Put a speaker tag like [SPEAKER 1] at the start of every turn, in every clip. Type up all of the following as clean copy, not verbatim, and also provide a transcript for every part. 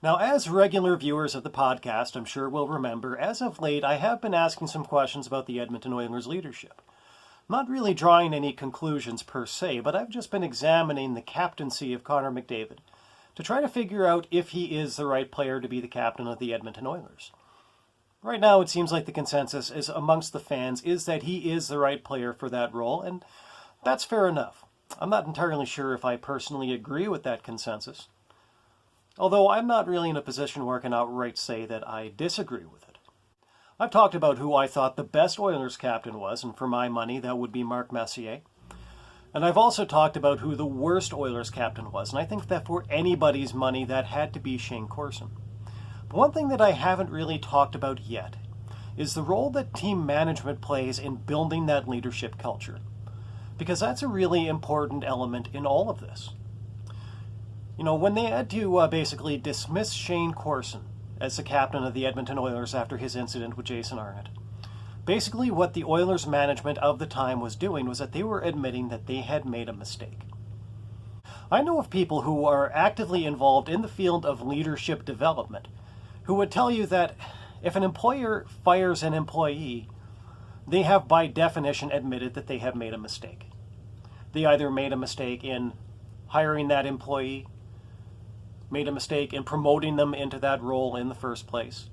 [SPEAKER 1] Now, as regular viewers of the podcast, I'm sure will remember, as of late, I have been asking some questions about the Edmonton Oilers leadership. Not really drawing any conclusions per se, but I've just been examining the captaincy of Connor McDavid to try to figure out if he is the right player to be the captain of the Edmonton Oilers. Right now, it seems like the consensus is amongst the fans is that he is the right player for that role, and that's fair enough. I'm not entirely sure if I personally agree with that consensus, although I'm not really in a position where I can outright say that I disagree with it. I've talked about who I thought the best Oilers captain was, and for my money, that would be Mark Messier. And I've also talked about who the worst Oilers captain was, and I think that for anybody's money, that had to be Shane Corson. But one thing that I haven't really talked about yet is the role that team management plays in building that leadership culture, because that's a really important element in all of this. You know, when they had to basically dismiss Shane Corson as the captain of the Edmonton Oilers after his incident with Jason Arnott, basically what the Oilers management of the time was doing was that they were admitting that they had made a mistake. I know of people who are actively involved in the field of leadership development who would tell you that if an employer fires an employee, they have by definition admitted that they have made a mistake. They either made a mistake in hiring that employee, made a mistake in promoting them into that role in the first place,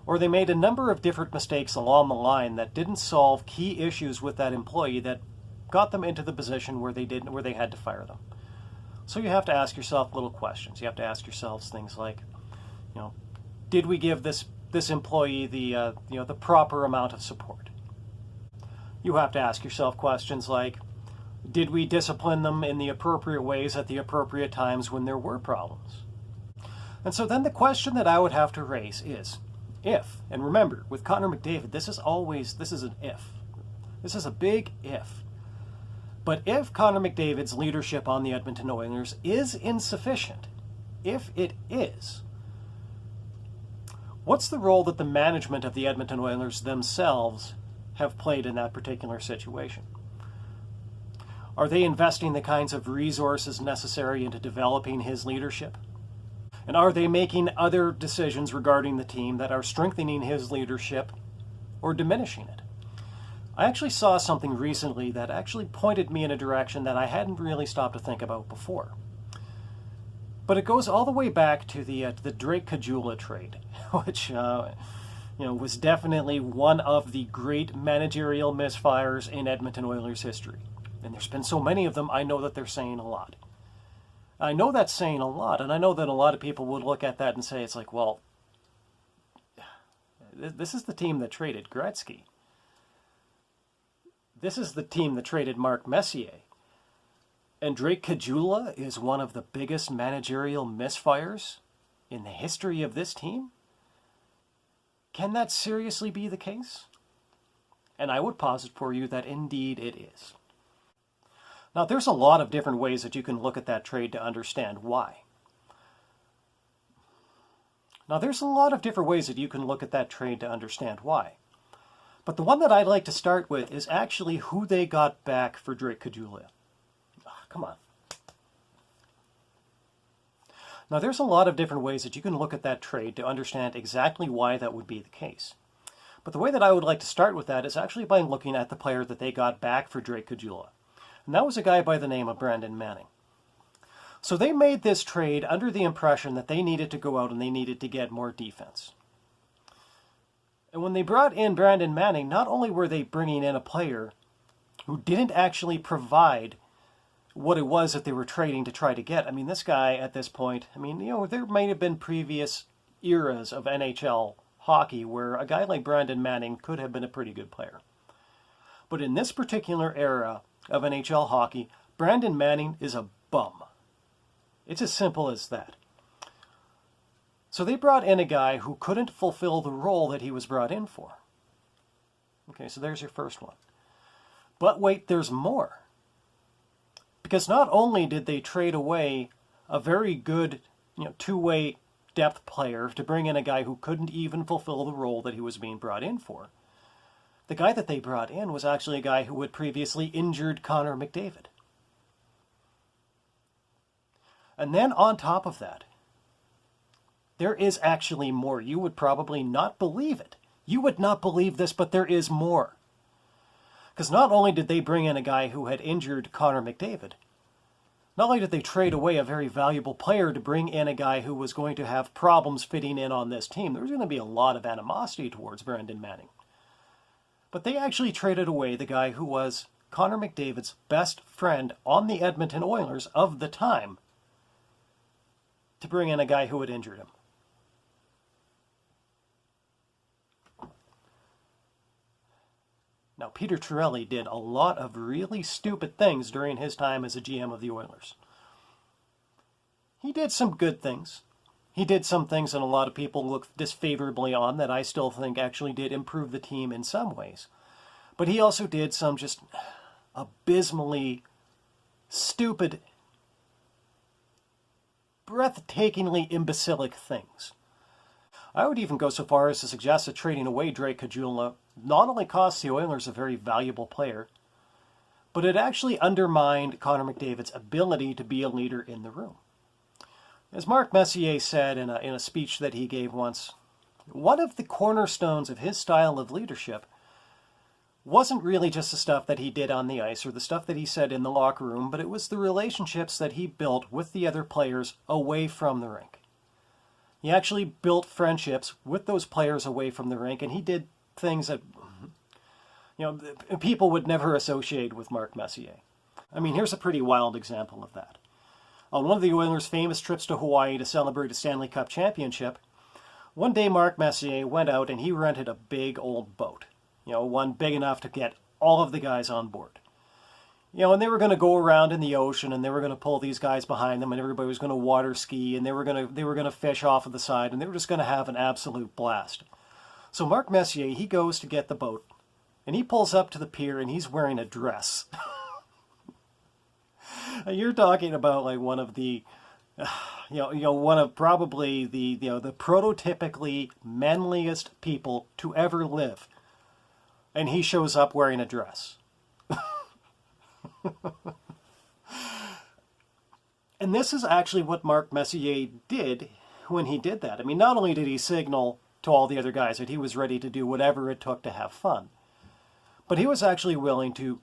[SPEAKER 1] or they made a number of different mistakes along the line that didn't solve key issues with that employee that got them into the position where they had to fire them. So you have to ask yourself little questions. You have to ask yourselves things like, did we give this employee the proper amount of support? You have to ask yourself questions like, did we discipline them in the appropriate ways at the appropriate times when there were problems? And so then the question that I would have to raise is, if, and remember, with Connor McDavid, this is an if. This is a big if. But if Connor McDavid's leadership on the Edmonton Oilers is insufficient, if it is, what's the role that the management of the Edmonton Oilers themselves have played in that particular situation? Are they investing the kinds of resources necessary into developing his leadership? And are they making other decisions regarding the team that are strengthening his leadership or diminishing it? I actually saw something recently that actually pointed me in a direction that I hadn't really stopped to think about before. But it goes all the way back to the Drake Caggiula trade, which was definitely one of the great managerial misfires in Edmonton Oilers history. And there's been so many of them, I know that they're saying a lot. I know that's saying a lot, and I know that a lot of people would look at that and say, it's like, well, this is the team that traded Gretzky. This is the team that traded Mark Messier. And Drake Caggiula is one of the biggest managerial misfires in the history of this team? Can that seriously be the case? And I would posit for you that indeed it is. Now, there's a lot of different ways that you can look at that trade to understand why. But the one that I'd like to start with is actually who they got back for Drake Caggiula. Come on. Now, there's a lot of different ways that you can look at that trade to understand exactly why that would be the case. But the way that I would like to start with that is actually by looking at the player that they got back for Drake Caggiula. And that was a guy by the name of Brandon Manning. So they made this trade under the impression that they needed to go out and they needed to get more defense. And when they brought in Brandon Manning, not only were they bringing in a player who didn't actually provide what it was that they were trading to try to get. I mean, this guy at this point, there might have been previous eras of NHL hockey where a guy like Brandon Manning could have been a pretty good player. But in this particular era of NHL hockey, Brandon Manning is a bum. It's as simple as that. So they brought in a guy who couldn't fulfill the role that he was brought in for. Okay, so there's your first one. But wait, there's more. Because not only did they trade away a very good, two-way depth player to bring in a guy who couldn't even fulfill the role that he was being brought in for, the guy that they brought in was actually a guy who had previously injured Connor McDavid. And then on top of that, There is actually more. You would probably not believe it. You would not believe this, but there is more. Because not only did they bring in a guy who had injured Connor McDavid, not only did they trade away a very valuable player to bring in a guy who was going to have problems fitting in on this team. There was going to be a lot of animosity towards Brendan Manning. But they actually traded away the guy who was Connor McDavid's best friend on the Edmonton Oilers of the time to bring in a guy who had injured him. Now, Peter Chiarelli did a lot of really stupid things during his time as a GM of the Oilers. He did some good things. He did some things that a lot of people look disfavorably on that I still think actually did improve the team in some ways. But he also did some just abysmally stupid, breathtakingly imbecilic things. I would even go so far as to suggest that trading away Drake Caggiula not only cost the Oilers a very valuable player, but it actually undermined Connor McDavid's ability to be a leader in the room. As Mark Messier said in a speech that he gave once, one of the cornerstones of his style of leadership wasn't really just the stuff that he did on the ice or the stuff that he said in the locker room, but it was the relationships that he built with the other players away from the rink. He actually built friendships with those players away from the rink, and he did things that, people would never associate with Mark Messier. I mean, here's a pretty wild example of that. On one of the Oilers' famous trips to Hawaii to celebrate a Stanley Cup championship, one day Mark Messier went out and he rented a big old boat. One big enough to get all of the guys on board. And they were going to go around in the ocean, and they were going to pull these guys behind them, and everybody was going to water ski, and they were going to fish off of the side, and they were just going to have an absolute blast. So Mark Messier, he goes to get the boat, and he pulls up to the pier, and he's wearing a dress. You're talking about like one of the, one of probably the prototypically manliest people to ever live, and he shows up wearing a dress. And this is actually what Mark Messier did when he did that. I mean, not only did he signal to all the other guys that he was ready to do whatever it took to have fun, but he was actually willing to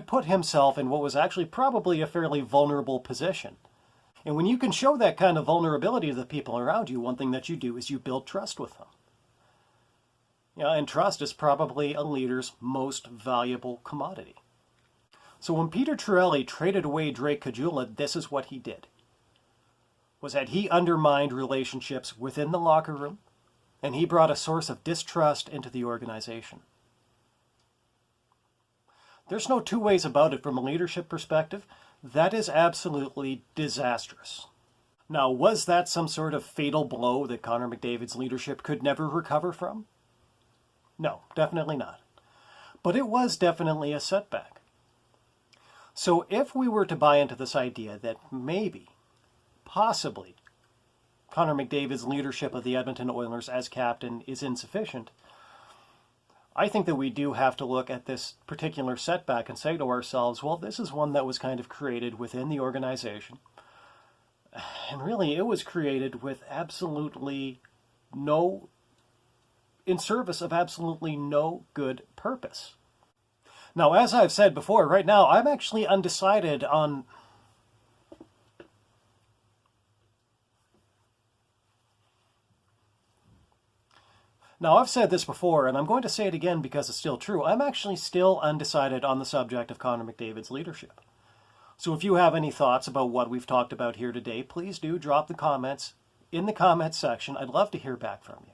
[SPEAKER 1] put himself in what was actually probably a fairly vulnerable position. And when you can show that kind of vulnerability to the people around you, one thing that you do is you build trust with them. And trust is probably a leader's most valuable commodity. So when Peter Chiarelli traded away Drake Caggiula, this is what he did. Was that he undermined relationships within the locker room, and he brought a source of distrust into the organization. There's no two ways about it from a leadership perspective. That is absolutely disastrous. Now, was that some sort of fatal blow that Connor McDavid's leadership could never recover from? No, definitely not. But it was definitely a setback. So if we were to buy into this idea that maybe, possibly, Connor McDavid's leadership of the Edmonton Oilers as captain is insufficient, I think that we do have to look at this particular setback and say to ourselves, well, this is one that was kind of created within the organization. And really, it was created with in service of absolutely no good purpose. Now, as I've said before, right now, I'm actually undecided on Now, I've said this before, and I'm going to say it again because it's still true. I'm actually still undecided on the subject of Connor McDavid's leadership. So if you have any thoughts about what we've talked about here today, please do drop the comments in the comments section. I'd love to hear back from you.